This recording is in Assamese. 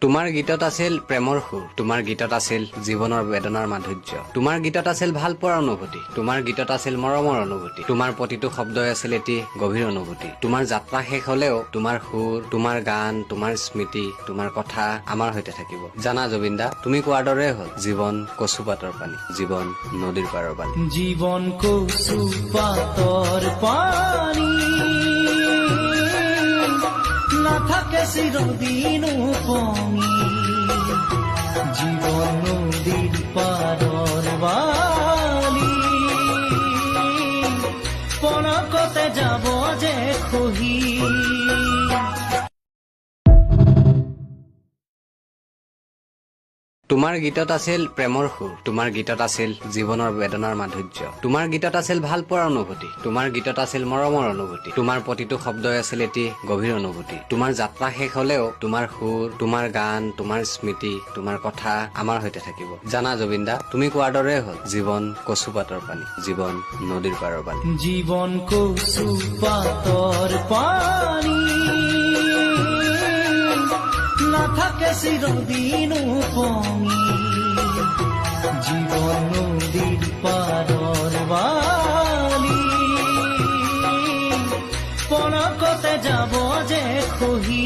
তোমাৰ গীতত আছিল প্ৰেমৰ সুৰ, তোমাৰ গীতত আছিল জীৱনৰ বেদনাৰ মাধুৰ্য, তোমাৰ গীতত আছিল ভাল পোৱাৰ অনুভূতি, তোমাৰ গীতত আছিল মৰমৰ অনুভূতি, তোমাৰ প্ৰতিটো শব্দই আছিল এটি গভীৰ অনুভূতি। তোমাৰ যাত্ৰা শেষ হলেও তোমাৰ সুৰ, তোমাৰ গান, তোমাৰ স্মৃতি, তোমাৰ কথা আমাৰ সৈতে থাকিব। জানা জুবিন দা, তুমি কোৱাৰ দৰে হল জীৱন কচু পাতৰ পানী, জীৱন নদীৰ পাৰৰ পানী। জীবন কচু পাতৰ পানী নাথাকে চিৰদিন উপঙি, জীবন নদীৰ পাৰৰ বালি পলকতে যাব যে খহি। তোমাৰ গীতত আছিল প্ৰেমৰ সুৰ, তোমাৰ গীতত আছিল জীৱনৰ বেদনাৰ মাধুৰ্য, তোমাৰ গীতত আছিল ভাল পোৱাৰ অনুভূতি, তোমাৰ গীতত আছিল মৰমৰ অনুভূতি, তোমাৰ প্ৰতিটো শব্দই আছিল এটি গভীৰ অনুভূতি। তোমাৰ যাত্ৰা শেষ হলেও তোমাৰ সুৰ, তোমাৰ গান, তোমাৰ স্মৃতি, তোমাৰ কথা আমাৰ সৈতে থাকিব। জানা জুবিন দা, তুমি কোৱাৰ দৰে হল জীৱন কচু পাতৰ পানী, জীৱন নদীৰ পাৰৰ পানী। জীবন কচু পাতৰ পানী নাথাকে চিৰদিন উপঙি, জীবন নদীৰ পাৰৰ বালি পলকতে যাব যে খহি।